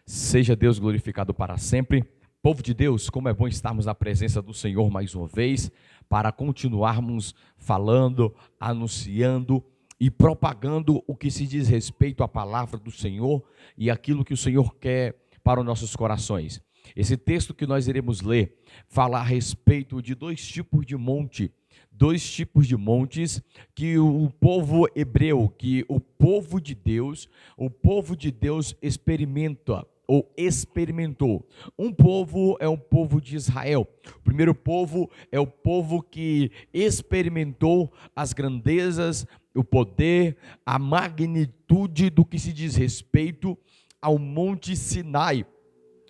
Seja Deus glorificado para sempre. Povo de Deus, como é bom estarmos na presença do Senhor mais uma vez, para continuarmos falando, anunciando e propagando o que se diz respeito à palavra do Senhor e aquilo que o Senhor quer para os nossos corações. Esse texto que nós iremos ler fala a respeito de dois tipos de montes que o povo hebreu, que o povo de Deus experimenta ou experimentou. Um povo é o povo de Israel. O primeiro povo é o povo que experimentou as grandezas, o poder, a magnitude do que se diz respeito ao Monte Sinai,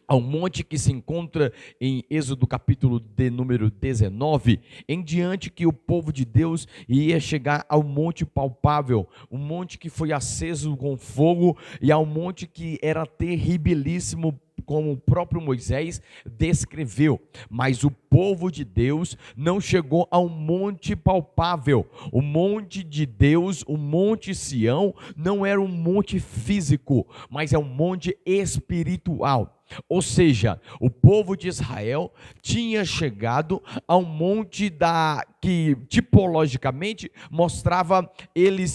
ao monte que se encontra em Êxodo capítulo de número 19, em diante que o povo de Deus ia chegar ao monte palpável, um monte que foi aceso com fogo e ao monte que era terribilíssimo, como o próprio Moisés descreveu. Mas o povo de Deus não chegou ao monte palpável. O monte de Deus, o monte Sião, não era um monte físico, mas é um monte espiritual. Ou seja, o povo de Israel tinha chegado ao monte que tipologicamente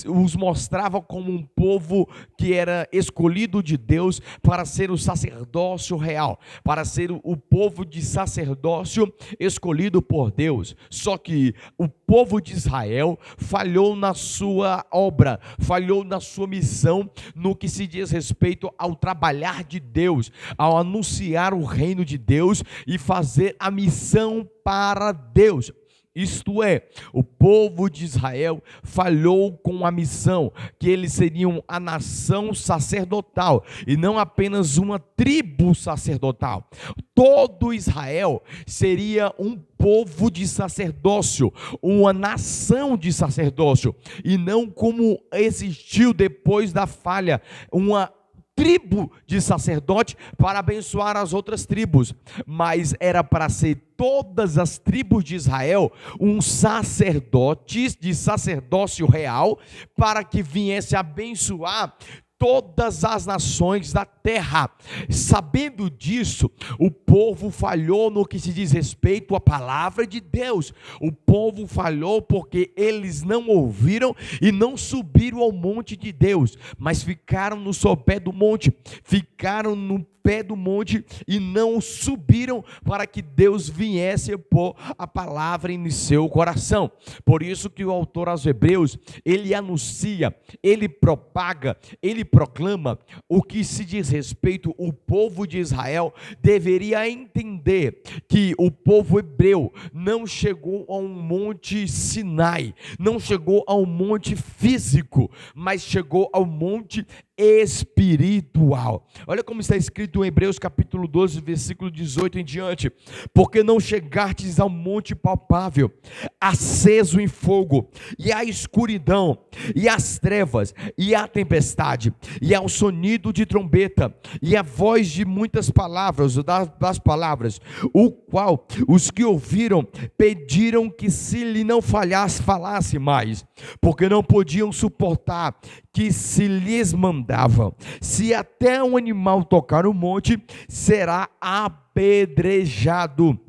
os mostrava como um povo que era escolhido de Deus para ser o sacerdócio real, para ser o povo de sacerdócio escolhido por Deus. Só que o povo de Israel falhou na sua obra, falhou na sua missão, no que se diz respeito ao trabalhar de Deus, ao anunciar o reino de Deus e fazer a missão para Deus. Isto é, o povo de Israel falhou com a missão, que eles seriam a nação sacerdotal e não apenas uma tribo sacerdotal. Todo Israel seria um povo de sacerdócio, uma nação de sacerdócio, e não como existiu depois da falha, uma tribo de sacerdote para abençoar as outras tribos, mas era para ser todas as tribos de Israel um sacerdotes de sacerdócio real, para que viesse abençoar todas as nações da terra. Sabendo disso, o povo falhou no que se diz respeito à palavra de Deus. O povo falhou porque eles não ouviram e não subiram ao monte de Deus, mas ficaram no sopé do monte, ficaram no pé do monte e não subiram para que Deus viesse pôr a palavra em seu coração. Por isso que o autor aos Hebreus, ele anuncia, ele propaga, ele proclama o que se diz respeito. O povo de Israel deveria entender que o povo hebreu não chegou a um monte Sinai, não chegou a um monte físico, mas chegou ao monte espiritual. Olha como está escrito em Hebreus capítulo 12, versículo 18 em diante: porque não chegastes ao monte palpável, aceso em fogo, e à escuridão, e às trevas, e à tempestade, e ao sonido de trombeta, e à voz de muitas palavras, das palavras, o qual os que ouviram pediram que se lhe não falasse mais, porque não podiam suportar que se lhes mandavam. Se até um animal tocar o monte, será apedrejado.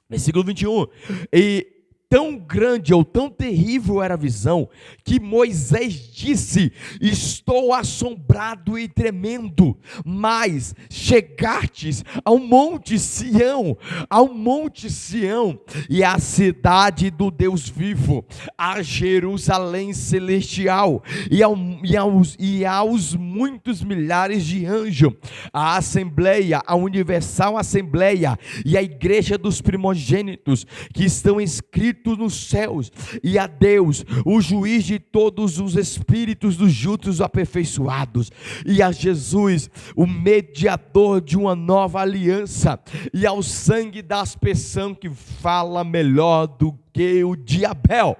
Versículo 21. E tão grande ou tão terrível era a visão, que Moisés disse: estou assombrado e tremendo. Mas chegastes ao monte Sião, e à cidade do Deus vivo, a Jerusalém celestial, e aos muitos milhares de anjos, a assembleia, a universal assembleia, e a igreja dos primogênitos, que estão inscritos nos céus, e a Deus, o juiz de todos os espíritos dos justos aperfeiçoados, e a Jesus, o mediador de uma nova aliança, e ao sangue da aspersão, que fala melhor do que o de Abel.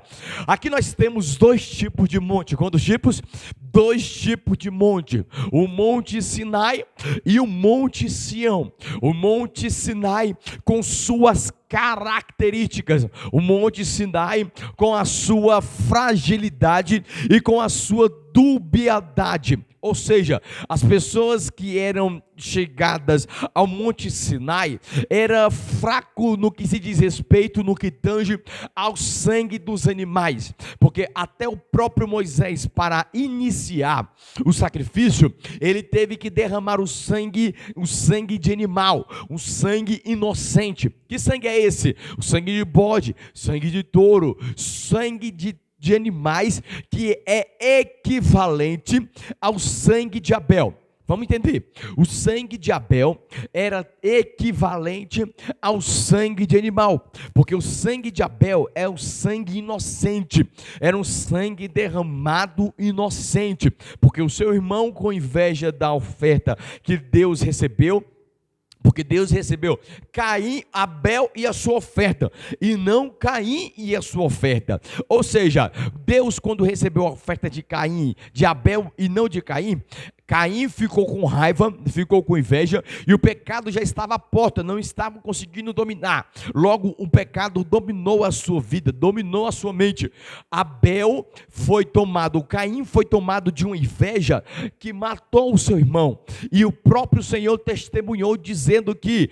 Aqui nós temos dois tipos de monte. Quantos tipos? Dois tipos de monte: o monte Sinai e o monte Sião. O monte Sinai com suas características, o monte Sinai com a sua fragilidade e com a sua dubiedade. Ou seja, as pessoas que eram chegadas ao Monte Sinai era fraco no que se diz respeito, no que tange ao sangue dos animais, porque até o próprio Moisés, para iniciar o sacrifício, ele teve que derramar o sangue de animal, um sangue inocente. Que sangue é esse? O sangue de bode, sangue de touro, sangue de animais, que é equivalente ao sangue de Abel. Vamos entender, o sangue de Abel era equivalente ao sangue de animal, porque o sangue de Abel é o sangue inocente, era um sangue derramado inocente, porque o seu irmão, com inveja da oferta que Deus recebeu, porque Deus recebeu Caim, Abel e a sua oferta, e não Caim e a sua oferta. Ou seja, Deus, quando recebeu a oferta de Caim, de Abel e não de Caim, Caim ficou com raiva, ficou com inveja, e o pecado já estava à porta, não estava conseguindo dominar. Logo, o pecado dominou a sua vida, dominou a sua mente. Caim foi tomado de uma inveja que matou o seu irmão, e o próprio Senhor testemunhou dizendo que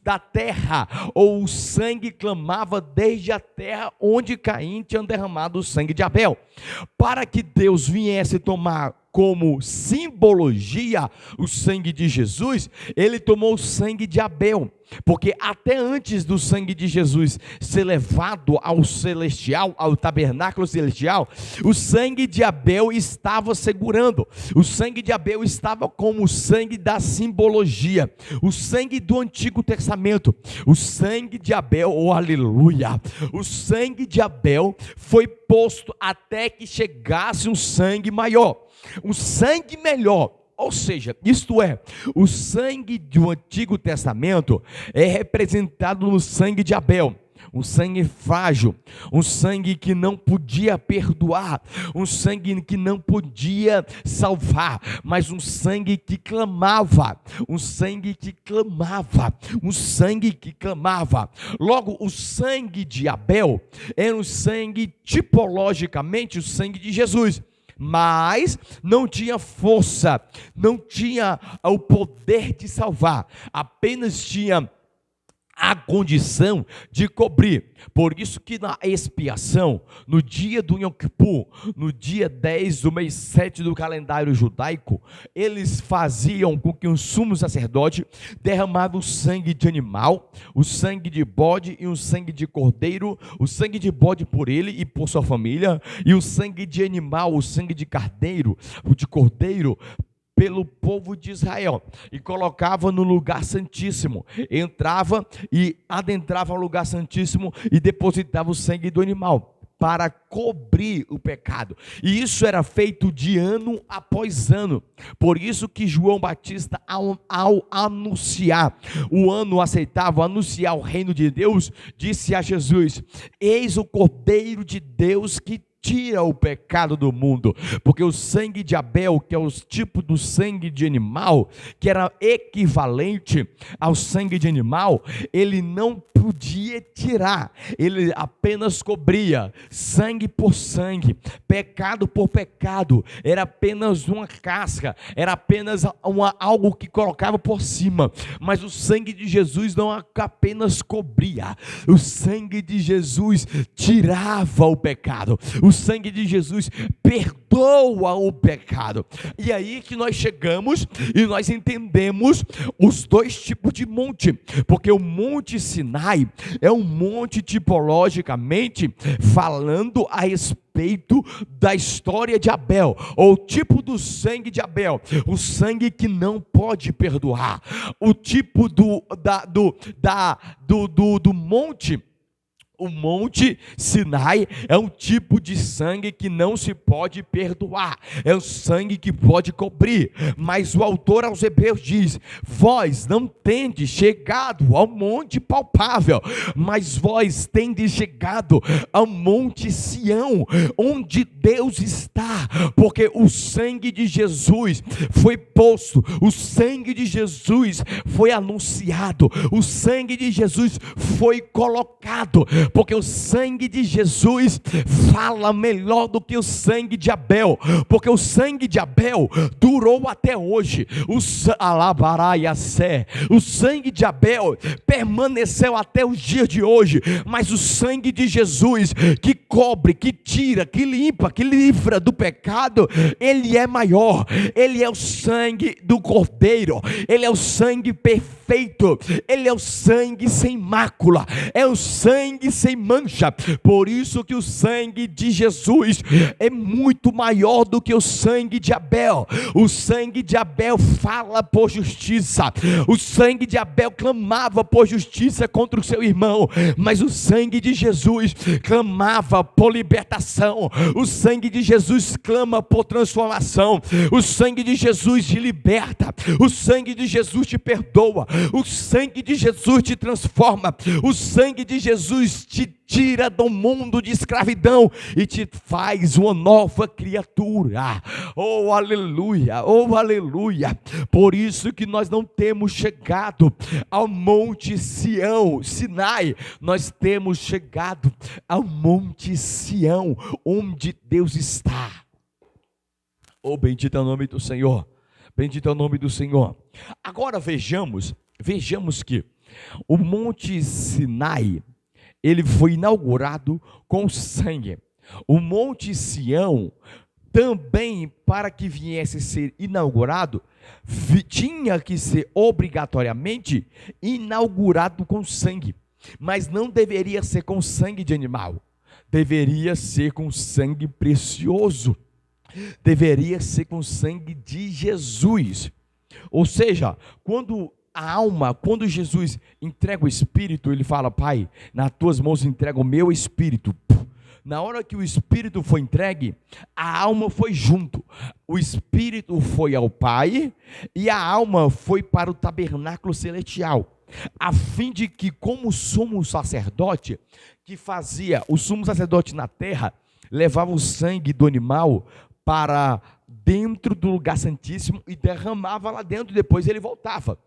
da terra, ou o sangue clamava desde a terra onde Caim tinha derramado o sangue de Abel. Para que Deus viesse tomar como simbologia o sangue de Jesus, ele tomou o sangue de Abel, porque até antes do sangue de Jesus ser levado ao celestial, ao tabernáculo celestial, o sangue de Abel estava segurando, o sangue de Abel estava como o sangue da simbologia, o sangue do Antigo Testamento, o sangue de Abel, oh aleluia, o sangue de Abel foi posto até que chegasse um sangue maior, um sangue melhor. Ou seja, isto é, o sangue do Antigo Testamento é representado no sangue de Abel, um sangue frágil, um sangue que não podia perdoar, um sangue que não podia salvar, mas um sangue que clamava, um sangue que clamava, um sangue que clamava. Logo, o sangue de Abel era um sangue tipologicamente o sangue de Jesus, mas não tinha força, não tinha o poder de salvar, apenas tinha a condição de cobrir. Por isso que na expiação, no dia do Yom Kippur, no dia 10 do mês 7 do calendário judaico, eles faziam com que o sumo sacerdote derramava o sangue de animal, o sangue de bode e o sangue de cordeiro, o sangue de bode por ele e por sua família, e o sangue de animal, o sangue de carneiro, o de cordeiro, pelo povo de Israel, e colocava no lugar santíssimo, entrava e adentrava o lugar santíssimo e depositava o sangue do animal para cobrir o pecado, e isso era feito de ano após ano. Por isso que João Batista, ao anunciar o ano aceitável, anunciar o reino de Deus, disse a Jesus: eis o Cordeiro de Deus que tira o pecado do mundo, porque o sangue de Abel, que é o tipo do sangue de animal, que era equivalente ao sangue de animal, ele não podia tirar, ele apenas cobria, sangue por sangue, pecado por pecado, era apenas uma casca, era apenas algo que colocava por cima, mas o sangue de Jesus não apenas cobria, o sangue de Jesus tirava o pecado, o sangue de Jesus perdoa o pecado. E aí que nós chegamos e nós entendemos os dois tipos de monte, porque o Monte Sinai é um monte tipologicamente falando a respeito da história de Abel, ou o tipo do sangue de Abel, o sangue que não pode perdoar, o tipo do monte. O Monte Sinai é um tipo de sangue que não se pode perdoar, é um sangue que pode cobrir, mas o autor aos Hebreus diz: vós não tendes chegado ao monte palpável, mas vós tendes chegado ao monte Sião, onde Deus está, porque o sangue de Jesus foi posto, o sangue de Jesus foi anunciado, o sangue de Jesus foi colocado, porque o sangue de Jesus fala melhor do que o sangue de Abel, porque o sangue de Abel durou até hoje. O sangue de Abel permaneceu até os dias de hoje, mas o sangue de Jesus, que cobre, que tira, que limpa, que livra do pecado, ele é maior. Ele é o sangue do Cordeiro, ele é o sangue perfeito, ele é o sangue sem mácula, é o sangue sem mancha. Por isso que o sangue de Jesus é muito maior do que o sangue de Abel. O sangue de Abel fala por justiça, o sangue de Abel clamava por justiça contra o seu irmão, mas o sangue de Jesus clamava por libertação. O sangue de Jesus clama por transformação. O sangue de Jesus te liberta, o sangue de Jesus te perdoa, o sangue de Jesus te transforma, o sangue de Jesus te tira do mundo de escravidão e te faz uma nova criatura. Oh aleluia, oh aleluia. Por isso que nós não temos chegado ao monte Sião, Sinai, nós temos chegado ao monte Sião, onde Deus está. Oh, bendito é o nome do Senhor, bendito é o nome do Senhor. Agora vejamos que o monte Sinai, ele foi inaugurado com sangue. O monte Sião também, para que viesse a ser inaugurado, tinha que ser obrigatoriamente inaugurado com sangue, mas não deveria ser com sangue de animal, deveria ser com sangue precioso, deveria ser com sangue de Jesus. Ou seja, quando Jesus entrega o Espírito, ele fala: Pai, nas tuas mãos entrego o meu Espírito. Na hora que o Espírito foi entregue, a alma foi junto. O Espírito foi ao Pai e a alma foi para o tabernáculo celestial, a fim de que, como sumo sacerdote, o sumo sacerdote na terra levava o sangue do animal para dentro do lugar santíssimo e derramava lá dentro, depois ele voltava.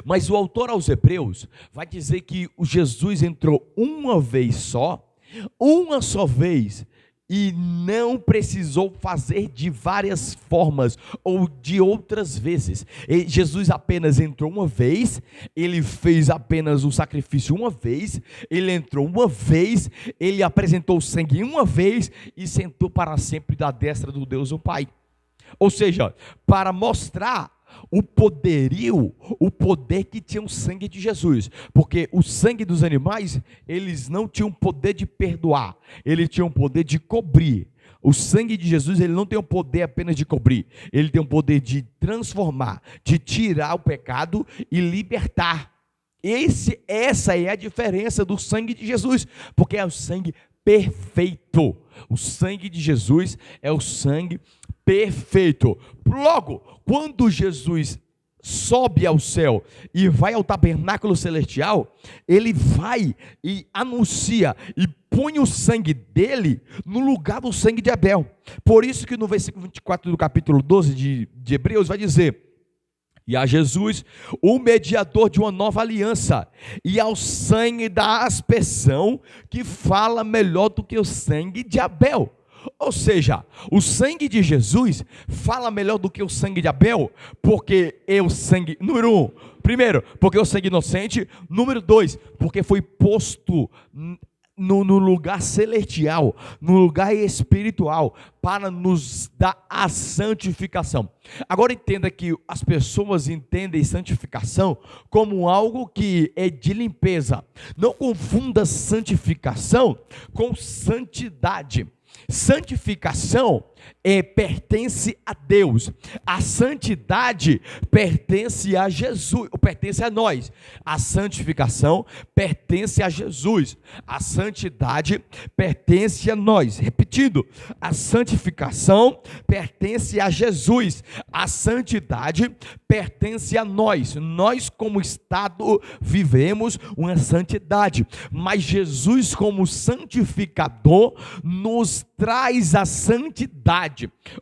Mas o autor aos Hebreus vai dizer que o Jesus entrou uma só vez, e não precisou fazer de várias formas ou de outras vezes. Jesus apenas entrou uma vez, ele fez apenas o sacrifício uma vez, ele entrou uma vez, ele apresentou o sangue uma vez e sentou para sempre da destra do Deus o Pai. Ou seja, para mostrar o poder que tinha o sangue de Jesus, porque o sangue dos animais, eles não tinham poder de perdoar, ele tinha o poder de cobrir. O sangue de Jesus, ele não tem o poder apenas de cobrir, ele tem o poder de transformar, de tirar o pecado e libertar. Essa é a diferença do sangue de Jesus, porque é o sangue perfeito. O sangue de Jesus é o sangue perfeito. Logo, quando Jesus sobe ao céu e vai ao tabernáculo celestial, ele vai e anuncia e põe o sangue dele no lugar do sangue de Abel. Por isso que no versículo 24 do capítulo 12 de Hebreus vai dizer: e a Jesus, o mediador de uma nova aliança, e ao sangue da aspersão, que fala melhor do que o sangue de Abel. Ou seja, o sangue de Jesus fala melhor do que o sangue de Abel, porque é o sangue, número 1, primeiro, porque é o sangue inocente, número 2, porque foi posto no lugar celestial, no lugar espiritual, para nos dar a santificação. Agora entenda que as pessoas entendem santificação como algo que é de limpeza. Não confunda santificação com santidade. Santificação pertence a Deus, a santidade pertence a Jesus, pertence a nós. A santificação pertence a Jesus, a santidade pertence a nós. Repetindo, a santificação pertence a Jesus, a santidade pertence a nós. Nós, como Estado, vivemos uma santidade, mas Jesus, como santificador, nos traz a santidade.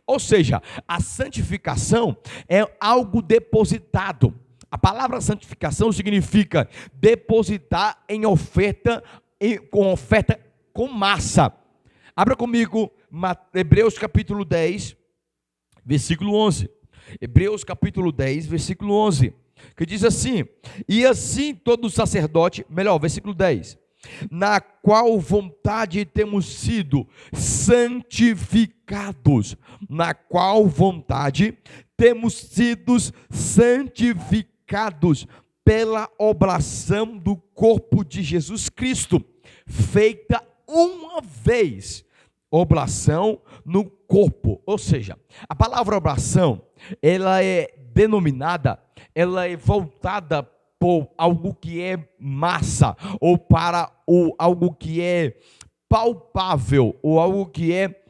Ou seja, a santificação é algo depositado. A palavra santificação significa depositar em oferta com oferta com massa. Abra comigo Hebreus capítulo 10, versículo 11. Hebreus capítulo 10, versículo 11. Que diz assim: e assim todo sacerdote, melhor, versículo 10, na qual vontade temos sido santificados, na qual vontade temos sido santificados pela oblação do corpo de Jesus Cristo, feita uma vez, oblação no corpo. Ou seja, a palavra oblação, ela é denominada, ela é voltada por algo que é massa, ou para algo que é palpável, ou algo que é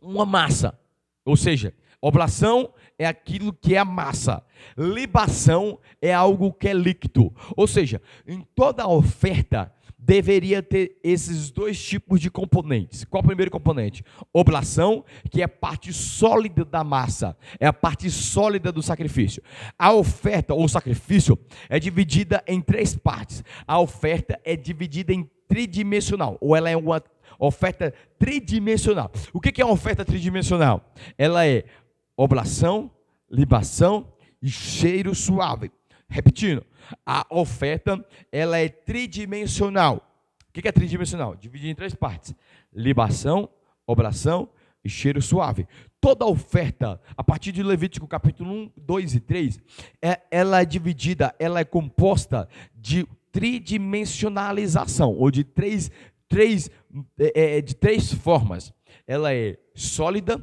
uma massa. Ou seja, oblação é aquilo que é a massa, libação é algo que é líquido. Ou seja, em toda oferta deveria ter esses dois tipos de componentes. Qual é o primeiro componente? Oblação, que é a parte sólida da massa, é a parte sólida do sacrifício. A oferta ou sacrifício é dividida em três partes. A oferta é dividida em tridimensional, ou ela é uma oferta tridimensional. O que é uma oferta tridimensional? Ela é oblação, libação e cheiro suave. Repetindo, a oferta, ela é tridimensional. O que é tridimensional? Dividida em três partes: libação, oblação e cheiro suave. Toda oferta, a partir de Levítico capítulo 1, 2 e 3, ela é dividida, ela é composta de tridimensionalização, ou de três formas. Ela é sólida,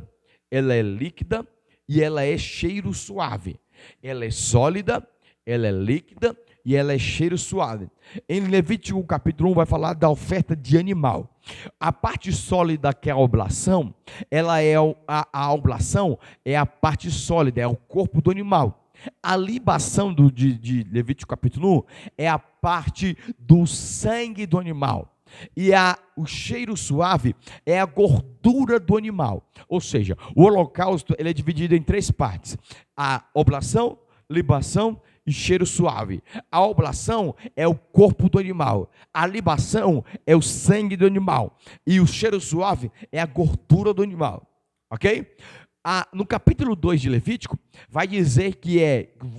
ela é líquida e ela é cheiro suave. Ela é sólida, ela é líquida e ela é cheiro suave. Em Levítico capítulo 1 vai falar da oferta de animal. A parte sólida, que é a oblação, ela é a oblação é a parte sólida, é o corpo do animal. A libação de Levítico capítulo 1 é a parte do sangue do animal. E o cheiro suave é a gordura do animal. Ou seja, o holocausto ele é dividido em três partes: a oblação, libação e cheiro suave. A oblação é o corpo do animal, a libação é o sangue do animal e o cheiro suave é a gordura do animal, ok? No capítulo 2 de Levítico vai dizer que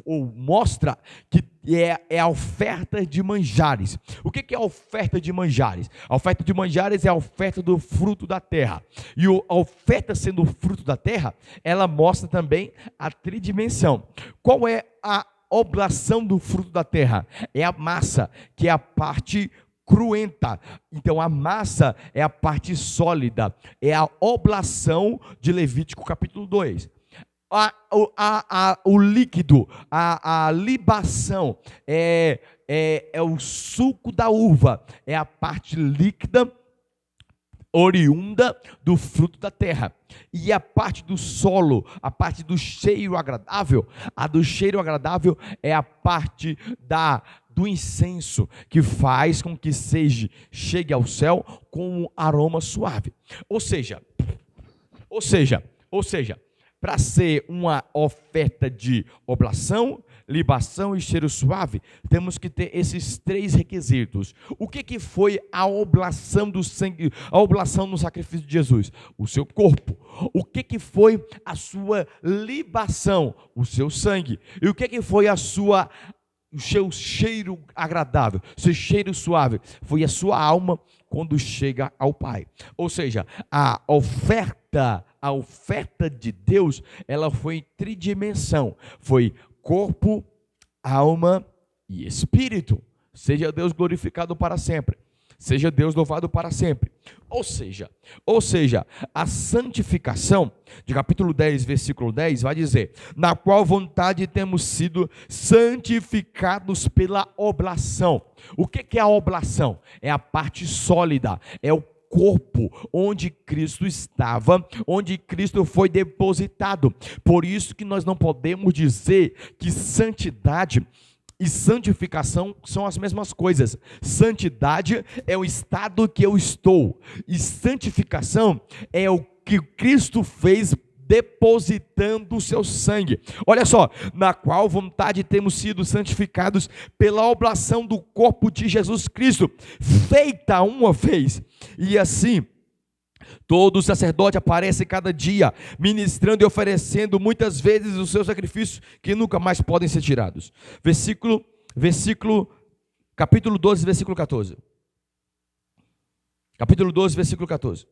ou mostra que é a oferta de manjares. O que é a oferta de manjares? A oferta de manjares é a oferta do fruto da terra. E a oferta sendo o fruto da terra, ela mostra também a tridimensão. Qual é a oblação do fruto da terra? É a massa, que é a parte cruenta. Então a massa é a parte sólida, é a oblação de Levítico capítulo 2. O líquido, a libação é o suco da uva, é a parte líquida oriunda do fruto da terra. E a parte do solo, a parte do cheiro agradável, a do cheiro agradável é a parte do incenso, que faz com que chegue ao céu com um aroma suave. Ou seja, para ser uma oferta de oblação, libação e cheiro suave, temos que ter esses três requisitos. O que foi a oblação do sangue, a oblação no sacrifício de Jesus? O seu corpo. O que foi a sua libação? O seu sangue. E o que foi o seu cheiro agradável, seu cheiro suave? Foi a sua alma quando chega ao Pai. Ou seja, a oferta de Deus, ela foi em tridimensão. Foi corpo, alma e espírito. Seja Deus glorificado para sempre. Seja Deus louvado para sempre. Ou seja, a santificação, de capítulo 10, versículo 10, vai dizer: na qual vontade temos sido santificados pela oblação. O que é a oblação? É a parte sólida, é o corpo onde Cristo estava, onde Cristo foi depositado. Por isso que nós não podemos dizer que santidade e santificação são as mesmas coisas. Santidade é o estado que eu estou, e santificação é o que Cristo fez depositando o seu sangue. Olha só, na qual vontade temos sido santificados pela oblação do corpo de Jesus Cristo, feita uma vez, e assim todo sacerdote aparece cada dia, ministrando e oferecendo muitas vezes os seus sacrifícios, que nunca mais podem ser tirados. Capítulo 12, versículo 14. Capítulo 12, versículo 14.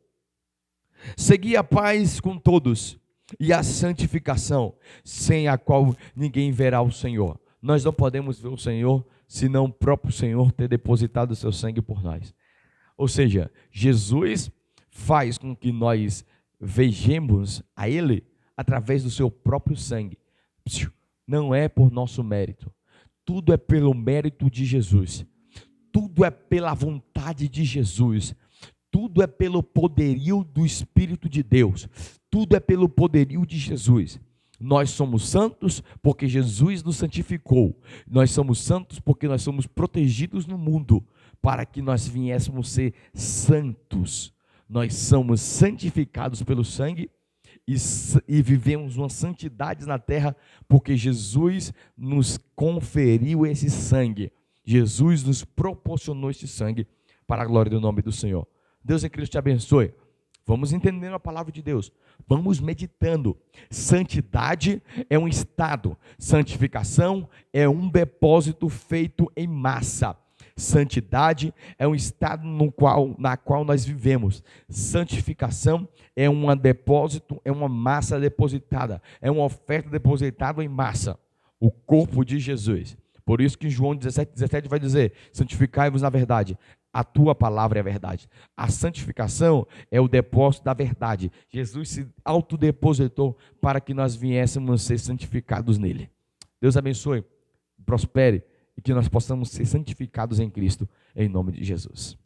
Segui a paz com todos e a santificação, sem a qual ninguém verá o Senhor. Nós não podemos ver o Senhor, senão o próprio Senhor ter depositado o seu sangue por nós. Ou seja, Jesus faz com que nós vejamos a Ele através do seu próprio sangue. Não é por nosso mérito. Tudo é pelo mérito de Jesus. Tudo é pela vontade de Jesus. Tudo é pelo poderio do Espírito de Deus. Tudo é pelo poderio de Jesus. Nós somos santos porque Jesus nos santificou. Nós somos santos porque nós somos protegidos no mundo para que nós viéssemos ser santos. Nós somos santificados pelo sangue e vivemos uma santidade na terra porque Jesus nos conferiu esse sangue. Jesus nos proporcionou esse sangue para a glória do nome do Senhor. Deus em Cristo te abençoe. Vamos entendendo a palavra de Deus. Vamos meditando. Santidade é um estado. Santificação é um depósito feito em massa. Santidade é um estado na qual nós vivemos. Santificação é um depósito, é uma massa depositada, é uma oferta depositada em massa, o corpo de Jesus. Por isso que em João 17 vai dizer: santificai-vos na verdade, a tua palavra é a verdade. A santificação é o depósito da verdade. Jesus se autodepositou para que nós viéssemos ser santificados nele. Deus abençoe, prospere, e que nós possamos ser santificados em Cristo, em nome de Jesus.